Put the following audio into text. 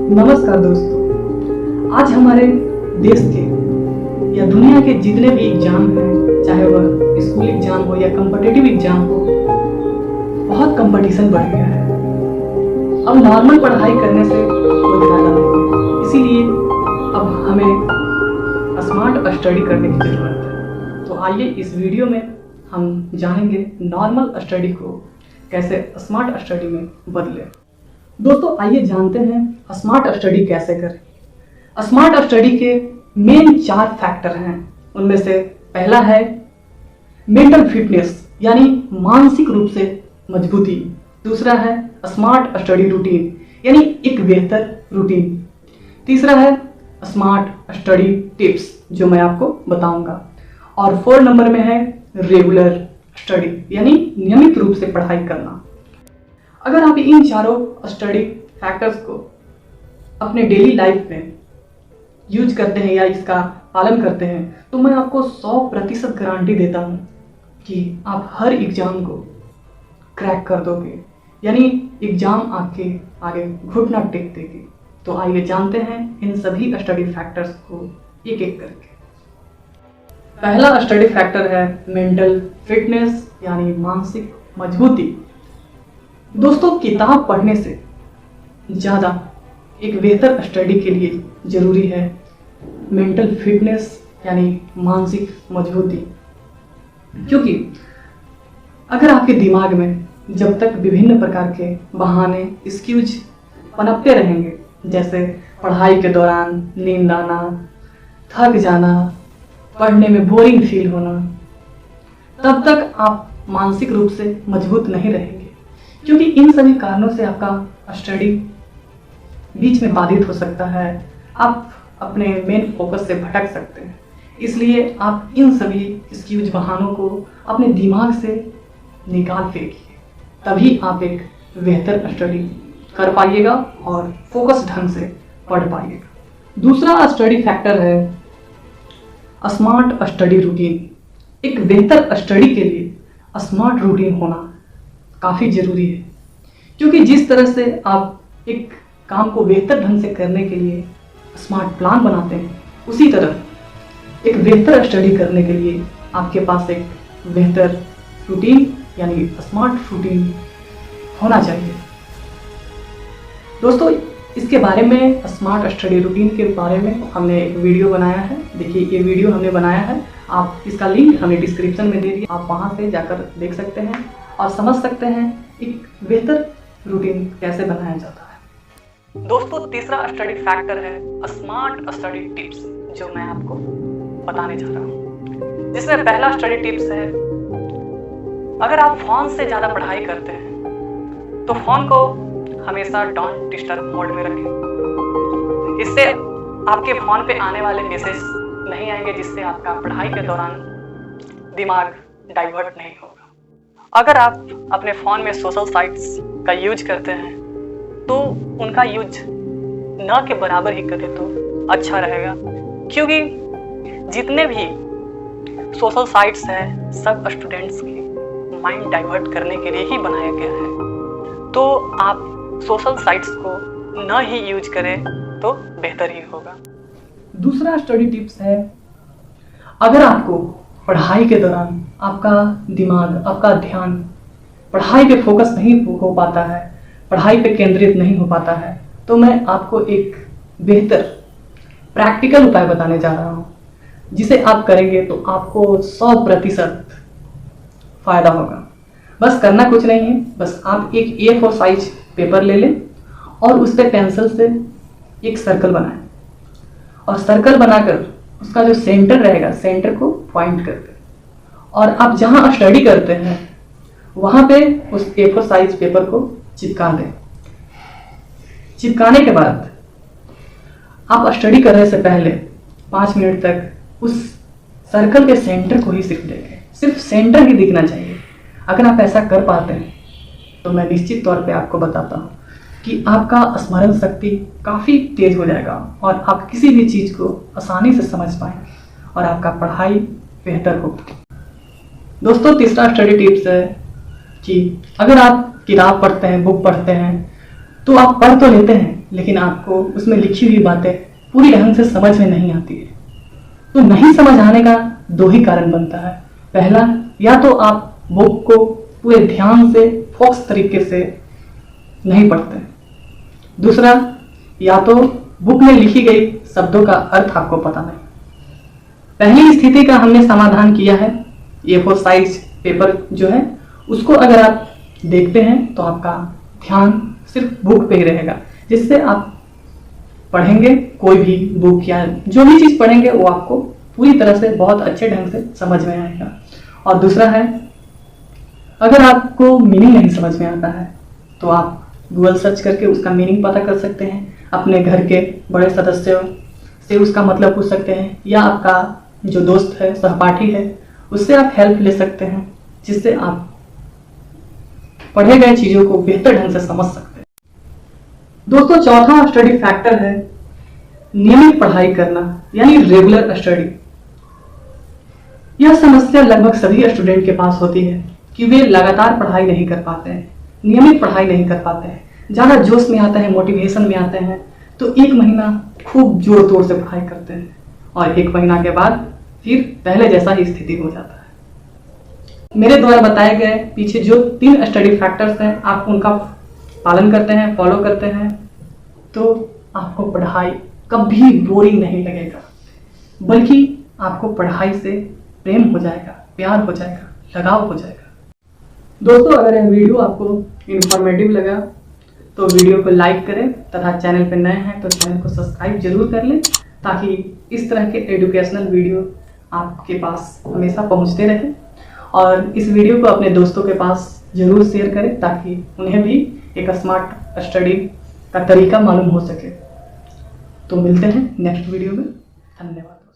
नमस्कार दोस्तों, आज हमारे देश के या दुनिया के जितने भी एग्जाम हैं, चाहे वह स्कूल एग्जाम हो या कॉम्पिटिटिव एग्जाम हो, बहुत कंपटीशन बढ़ गया है। अब नॉर्मल पढ़ाई करने से कोई फायदा नहीं, इसीलिए अब हमें स्मार्ट स्टडी करने की जरूरत है। तो आइए इस वीडियो में हम जानेंगे नॉर्मल स्टडी को कैसे स्मार्ट स्टडी में बदले। दोस्तों आइए जानते हैं स्मार्ट स्टडी कैसे करें। स्मार्ट स्टडी के मेन 4 फैक्टर हैं। उनमें से पहला है मेंटल फिटनेस यानी मानसिक रूप से मजबूती। दूसरा है स्मार्ट स्टडी रूटीन यानी एक बेहतर रूटीन। तीसरा है स्मार्ट स्टडी टिप्स जो मैं आपको बताऊंगा। और 4 नंबर में है रेगुलर स्टडी यानी नियमित रूप से पढ़ाई करना। अगर आप इन चारों स्टडी फैक्टर्स को अपने डेली लाइफ में यूज करते हैं या इसका पालन करते हैं तो मैं आपको 100% गारंटी देता हूं कि आप हर एग्जाम को क्रैक कर दोगे, यानी एग्जाम आपके आगे घुटना टेक देगी। तो आइए जानते हैं इन सभी स्टडी फैक्टर्स को एक एक करके। पहला स्टडी फैक्टर है मेंटल फिटनेस यानी मानसिक मजबूती। दोस्तों किताब पढ़ने से ज़्यादा एक बेहतर स्टडी के लिए ज़रूरी है मेंटल फिटनेस यानी मानसिक मजबूती। क्योंकि अगर आपके दिमाग में जब तक विभिन्न प्रकार के बहाने एक्सक्यूज पनपते रहेंगे, जैसे पढ़ाई के दौरान नींद आना, थक जाना, पढ़ने में बोरिंग फील होना, तब तक आप मानसिक रूप से मजबूत नहीं रहेंगे। क्योंकि इन सभी कारणों से आपका स्टडी बीच में बाधित हो सकता है, आप अपने मेन फोकस से भटक सकते हैं। इसलिए आप इन सभी एक्सक्यूज बहानों को अपने दिमाग से निकाल फेंकिए, तभी आप एक बेहतर स्टडी कर पाइएगा और फोकस ढंग से पढ़ पाइएगा। दूसरा स्टडी फैक्टर है स्मार्ट स्टडी रूटीन। एक बेहतर स्टडी के लिए स्मार्ट रूटीन होना काफ़ी ज़रूरी है। क्योंकि जिस तरह से आप एक काम को बेहतर ढंग से करने के लिए स्मार्ट प्लान बनाते हैं, उसी तरह एक बेहतर स्टडी करने के लिए आपके पास एक बेहतर रूटीन यानी स्मार्ट रूटीन होना चाहिए। दोस्तों इसके बारे में, स्मार्ट स्टडी रूटीन के बारे में हमने एक वीडियो बनाया है। देखिए ये वीडियो हमने बनाया है, आप इसका लिंक हमें डिस्क्रिप्शन में दे दिए, आप वहाँ से जाकर देख सकते हैं और समझ सकते हैं एक बेहतर रूटीन कैसे बनाया जाता है। दोस्तों तीसरा स्टडी फैक्टर है स्मार्ट स्टडी टिप्स जो मैं आपको बताने जा रहा हूँ। जिसमें पहला स्टडी टिप्स है, अगर आप फोन से ज़्यादा पढ़ाई करते हैं तो फोन को हमेशा डोंट डिस्टर्ब मोड में रखें। इससे आपके फोन पे आने वाले मैसेज नहीं आएंगे, जिससे आपका पढ़ाई के दौरान दिमाग डाइवर्ट नहीं होगा। अगर आप अपने फ़ोन में सोशल साइट्स का यूज करते हैं तो उनका यूज न के बराबर ही करें तो अच्छा रहेगा। क्योंकि जितने भी सोशल साइट्स हैं सब स्टूडेंट्स की माइंड डाइवर्ट करने के लिए ही बनाया गया है। तो आप सोशल साइट्स को न ही यूज करें तो बेहतर ही होगा। दूसरा स्टडी टिप्स है, अगर आपको पढ़ाई के दौरान आपका दिमाग, आपका ध्यान पढ़ाई पे फोकस नहीं हो पाता है, पढ़ाई पे केंद्रित नहीं हो पाता है, तो मैं आपको एक बेहतर प्रैक्टिकल उपाय बताने जा रहा हूँ, जिसे आप करेंगे तो आपको 100% फायदा होगा। बस करना कुछ नहीं है, बस आप एक A4 साइज पेपर ले लें और उस पर पेंसिल से एक सर्कल बनाएं और सर्कल बनाकर उसका जो सेंटर रहेगा, सेंटर को पॉइंट कर दें और आप जहां स्टडी करते हैं वहां पे उस A4 साइज पेपर को चिपका दें। चिपकाने के बाद आप स्टडी करने से पहले 5 मिनट तक उस सर्कल के सेंटर को ही सिर्फ देखें, सिर्फ सेंटर ही दिखना चाहिए। अगर आप ऐसा कर पाते हैं तो मैं निश्चित तौर पे आपको बताता हूँ कि आपका स्मरण शक्ति काफ़ी तेज हो जाएगा और आप किसी भी चीज़ को आसानी से समझ पाएं और आपका पढ़ाई बेहतर होगा। दोस्तों तीसरा स्टडी टिप्स है कि अगर आप किताब पढ़ते हैं, बुक पढ़ते हैं, तो आप पढ़ तो लेते हैं लेकिन आपको उसमें लिखी हुई बातें पूरी ढंग से समझ में नहीं आती है। तो नहीं समझ आने का दो ही कारण बनता है। पहला, या तो आप बुक को पूरे ध्यान से फोकस तरीके से नहीं पढ़ते। दूसरा, या तो बुक में लिखी गई शब्दों का अर्थ आपको पता नहीं। पहली स्थिति का हमने समाधान किया है। A4 साइज पेपर जो है उसको अगर आप देखते हैं तो आपका ध्यान सिर्फ बुक पे ही रहेगा, जिससे आप पढ़ेंगे कोई भी बुक या जो भी चीज़ पढ़ेंगे वो आपको पूरी तरह से बहुत अच्छे ढंग से समझ में आएगा। और दूसरा है, अगर आपको मीनिंग नहीं समझ में आता है तो आप गूगल सर्च करके उसका मीनिंग पता कर सकते हैं, अपने घर के बड़े सदस्यों से उसका मतलब पूछ सकते हैं, या आपका जो दोस्त है, सहपाठी है, उससे आप हेल्प ले सकते हैं, जिससे आप पढ़े गए चीज़ों को बेहतर ढंग से समझ सकते हैं। दोस्तों, चौथा स्टडी फैक्टर है नियमित पढ़ाई करना, यानी रेगुलर स्टडी। यह समस्या लगभग सभी स्टूडेंट के पास होती है कि वे लगातार पढ़ाई नहीं कर पाते हैं, नियमित पढ़ाई नहीं कर पाते हैं। ज़्यादा जोश में आते हैं, मोटिवेशन में आते हैं तो एक महीना खूब जोर तोड़ से पढ़ाई करते हैं और एक महीना के बाद फिर पहले जैसा ही स्थिति हो जाता है। मेरे द्वारा बताए गए पीछे जो 3 स्टडी फैक्टर्स हैं, आप उनका पालन करते हैं, फॉलो करते हैं, तो आपको पढ़ाई कभी बोरिंग नहीं लगेगा, बल्कि आपको पढ़ाई से प्रेम हो जाएगा, प्यार हो जाएगा, लगाव हो जाएगा। दोस्तों, अगर यह वीडियो आपको इंफॉर्मेटिव लगा तो वीडियो को लाइक करें तथा चैनल पर नए हैं तो चैनल को सब्सक्राइब जरूर कर लें, ताकि इस तरह के एजुकेशनल वीडियो आपके पास हमेशा पहुंचते रहें। और इस वीडियो को अपने दोस्तों के पास जरूर शेयर करें, ताकि उन्हें भी एक स्मार्ट स्टडी का तरीका मालूम हो सके। तो मिलते हैं नेक्स्ट वीडियो में। धन्यवाद।